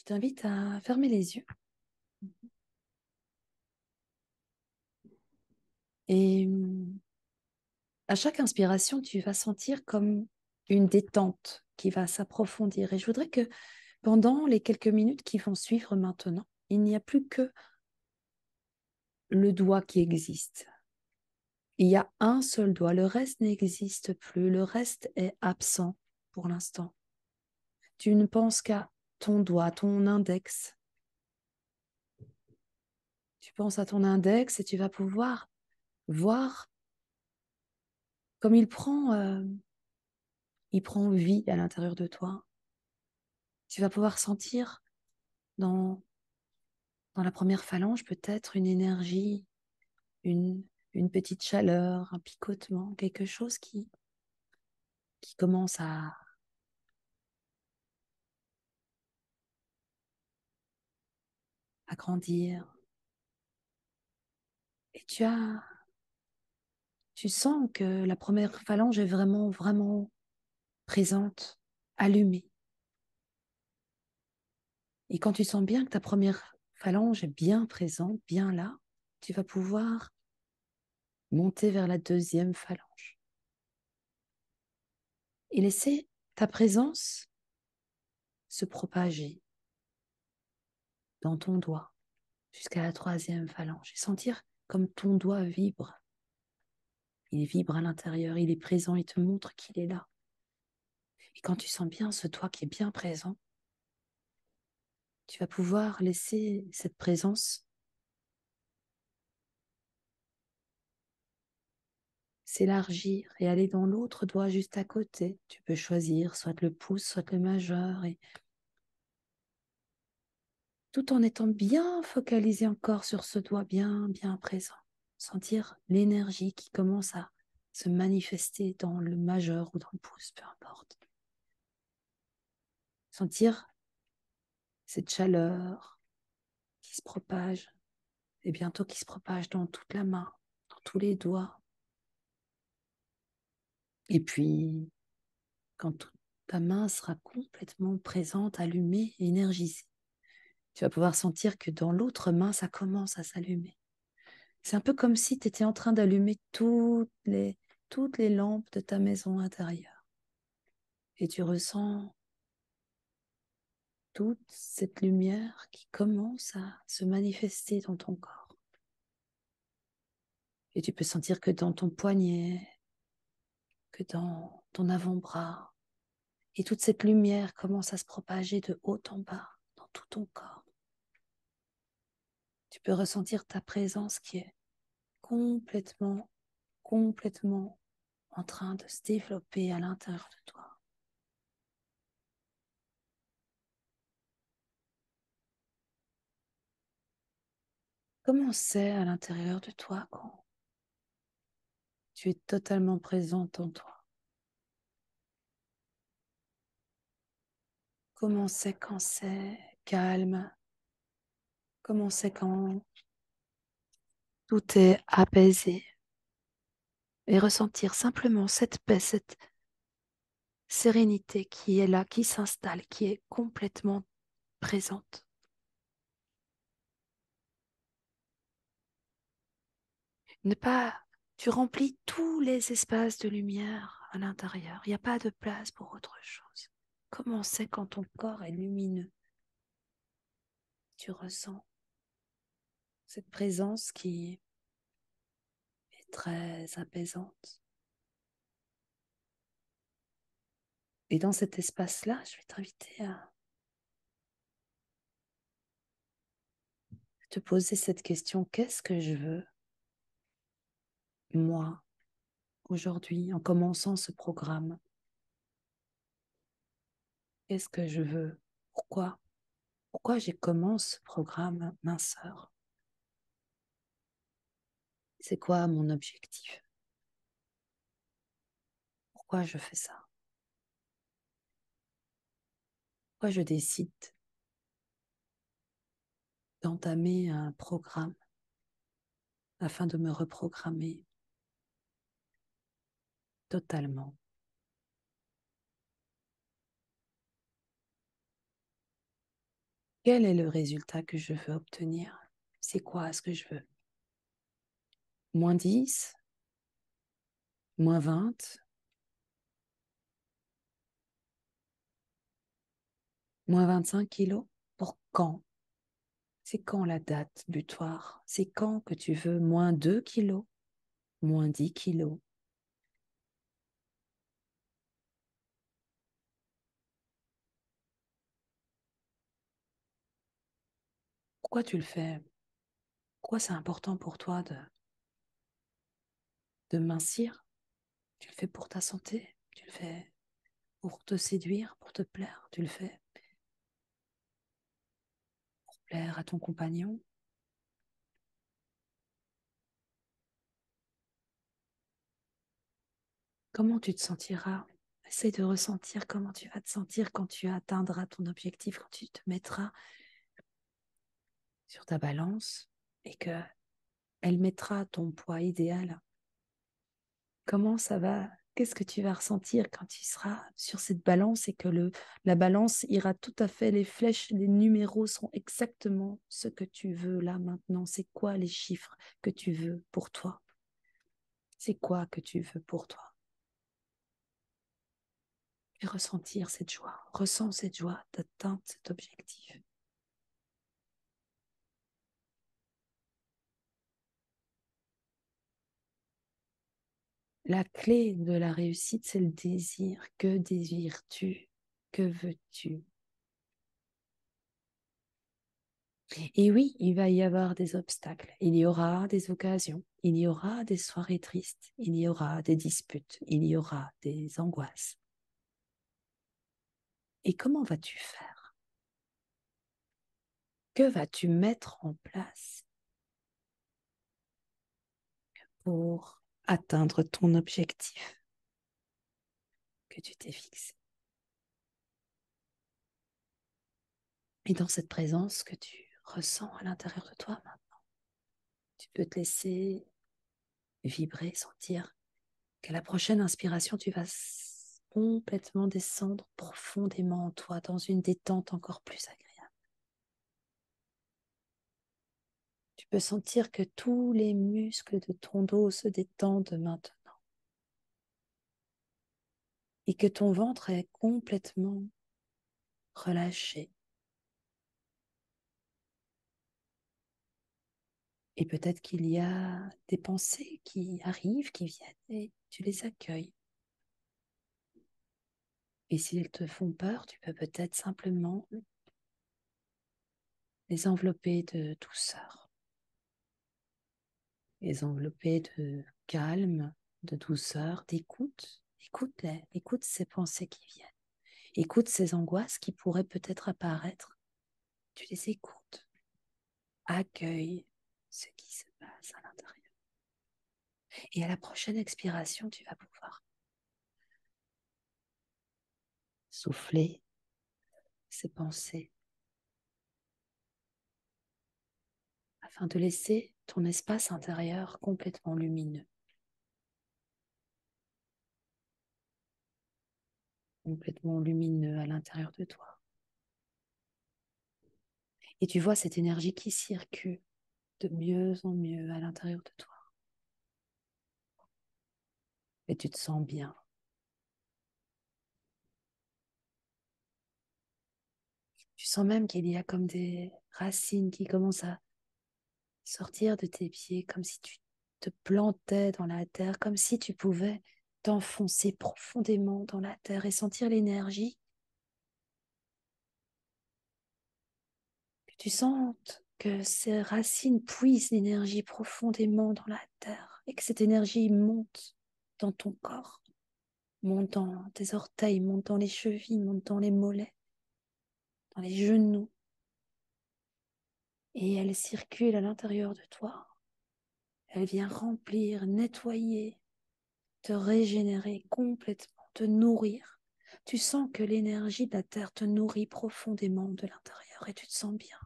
t'invite à fermer les yeux et à chaque inspiration, tu vas sentir comme une détente qui va s'approfondir. Et je voudrais que pendant les quelques minutes qui vont suivre maintenant, il n'y a plus que le doigt qui existe. Il y a un seul doigt, le reste n'existe plus, le reste est absent pour l'instant. Tu ne penses qu'à ton doigt, ton index. Tu penses à ton index et tu vas pouvoir voir comme il prend vie à l'intérieur de toi. Tu vas pouvoir sentir dans, dans la première phalange peut-être une énergie, une, une petite chaleur, un picotement, quelque chose qui commence à grandir. Et tu sens que la première phalange est vraiment, vraiment présente, allumée. Et quand tu sens bien que ta première phalange est bien présente, bien là, tu vas pouvoir monter vers la deuxième phalange. Et laisser ta présence se propager dans ton doigt jusqu'à la troisième phalange et sentir comme ton doigt vibre. Il vibre à l'intérieur, il est présent, il te montre qu'il est là. Et quand tu sens bien ce doigt qui est bien présent, tu vas pouvoir laisser cette présence s'élargir et aller dans l'autre doigt juste à côté. Tu peux choisir soit le pouce, soit le majeur, et tout en étant bien focalisé encore sur ce doigt bien, bien présent. Sentir l'énergie qui commence à se manifester dans le majeur ou dans le pouce, peu importe. Sentir cette chaleur qui se propage et bientôt qui se propage dans toute la main, dans tous les doigts. Et puis, quand toute ta main sera complètement présente, allumée, énergisée, tu vas pouvoir sentir que dans l'autre main, ça commence à s'allumer. C'est un peu comme si tu étais en train d'allumer toutes les lampes de ta maison intérieure. Et tu ressens toute cette lumière qui commence à se manifester dans ton corps. Et tu peux sentir que dans ton poignet, que dans ton avant-bras, et toute cette lumière commence à se propager de haut en bas, dans tout ton corps. Tu peux ressentir ta présence qui est complètement, complètement en train de se développer à l'intérieur de toi. Comment c'est à l'intérieur de toi quand tu es totalement présente en toi? Comment c'est quand c'est calme? Comment c'est quand tout est apaisé? Et ressentir simplement cette paix, cette sérénité qui est là, qui s'installe, qui est complètement présente. Ne pas, tu remplis tous les espaces de lumière à l'intérieur. Il n'y a pas de place pour autre chose. Comment c'est quand ton corps est lumineux? Tu ressens cette présence qui est très apaisante. Et dans cet espace-là, je vais t'inviter à te poser cette question: qu'est-ce que je veux, moi, aujourd'hui, en commençant ce programme? Qu'est-ce que je veux? Pourquoi? Pourquoi j'ai commencé ce programme minceur? C'est quoi mon objectif? Pourquoi je fais ça? Pourquoi je décide d'entamer un programme afin de me reprogrammer totalement? Quel est le résultat que je veux obtenir? C'est quoi ce que je veux? -10, -20, -25 kilos? Pour quand? C'est quand la date butoir? C'est quand que tu veux -2 kilos, -10 kilos? Pourquoi tu le fais? Pourquoi c'est important pour toi de mincir? Tu le fais pour ta santé? Tu le fais pour te séduire, pour te plaire? Tu le fais pour plaire à ton compagnon? Comment tu te sentiras? Essaye de ressentir comment tu vas te sentir quand tu atteindras ton objectif, quand tu te mettras sur ta balance et que elle mettra ton poids idéal. Comment ça va? Qu'est-ce que tu vas ressentir quand tu seras sur cette balance et que la balance ira tout à fait, les flèches, les numéros sont exactement ce que tu veux là maintenant. C'est quoi les chiffres que tu veux pour toi? C'est quoi que tu veux pour toi? Et ressentir cette joie. Ressens cette joie d'atteindre cet objectif. La clé de la réussite, c'est le désir. Que désires-tu? Que veux-tu? Et oui, il va y avoir des obstacles, il y aura des occasions, il y aura des soirées tristes, il y aura des disputes, il y aura des angoisses. Et comment vas-tu faire? Que vas-tu mettre en place pour atteindre ton objectif que tu t'es fixé? Et dans cette présence que tu ressens à l'intérieur de toi maintenant, tu peux te laisser vibrer, sentir qu'à la prochaine inspiration, tu vas complètement descendre profondément en toi dans une détente encore plus agréable. Tu peux sentir que tous les muscles de ton dos se détendent maintenant et que ton ventre est complètement relâché. Et peut-être qu'il y a des pensées qui arrivent, qui viennent et tu les accueilles. Et s'ils te font peur, tu peux peut-être simplement les envelopper de douceur, les envelopper de calme, de douceur, d'écoute. Écoute-les, écoute ces pensées qui viennent. Écoute ces angoisses qui pourraient peut-être apparaître. Tu les écoutes. Accueille ce qui se passe à l'intérieur. Et à la prochaine expiration, tu vas pouvoir souffler ces pensées afin de laisser ton espace intérieur complètement lumineux, complètement lumineux à l'intérieur de toi. Et tu vois cette énergie qui circule de mieux en mieux à l'intérieur de toi. Et tu te sens bien. Tu sens même qu'il y a comme des racines qui commencent à sortir de tes pieds, comme si tu te plantais dans la terre, comme si tu pouvais t'enfoncer profondément dans la terre et sentir l'énergie, que tu sentes que ces racines puisent l'énergie profondément dans la terre et que cette énergie monte dans ton corps, monte dans tes orteils, monte dans les chevilles, monte dans les mollets, dans les genoux, et elle circule à l'intérieur de toi. Elle vient remplir, nettoyer, te régénérer complètement, te nourrir. Tu sens que l'énergie de la terre te nourrit profondément de l'intérieur et tu te sens bien.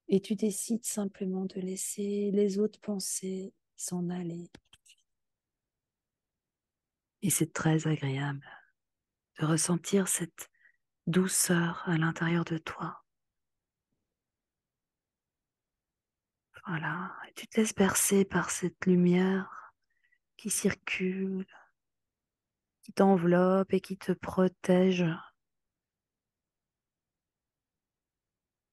Et tu décides simplement de laisser les autres pensées s'en aller. Et c'est très agréable de ressentir cette douceur à l'intérieur de toi. Voilà. Et tu te laisses bercer par cette lumière qui circule, qui t'enveloppe et qui te protège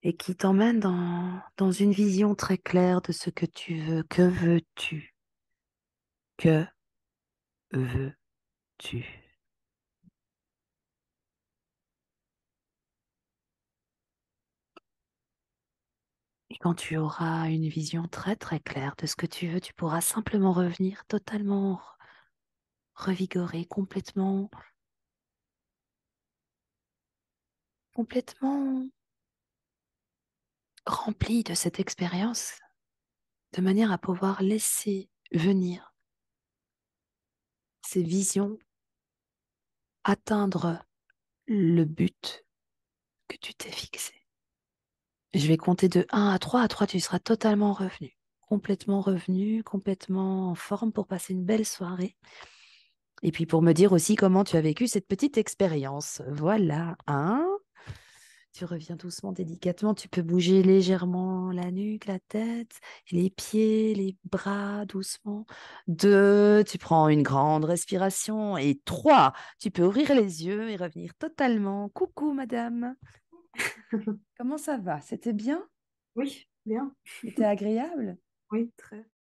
et qui t'emmène dans une vision très claire de ce que tu veux. Que veux-tu? Que veux-tu? Et quand tu auras une vision très très claire de ce que tu veux, tu pourras simplement revenir totalement revigoré, complètement rempli de cette expérience, de manière à pouvoir laisser venir ces visions atteindre le but que tu t'es fixé. Je vais compter de 1 à 3. À 3, tu seras totalement revenu, complètement en forme pour passer une belle soirée. Et puis pour me dire aussi comment tu as vécu cette petite expérience. Voilà, hein? Tu reviens doucement, délicatement. Tu peux bouger légèrement la nuque, la tête, les pieds, les bras, doucement. 2, tu prends une grande respiration. Et 3, tu peux ouvrir les yeux et revenir totalement. Coucou, madame. Comment ça va? C'était bien? Oui, bien. C'était agréable? Oui, très.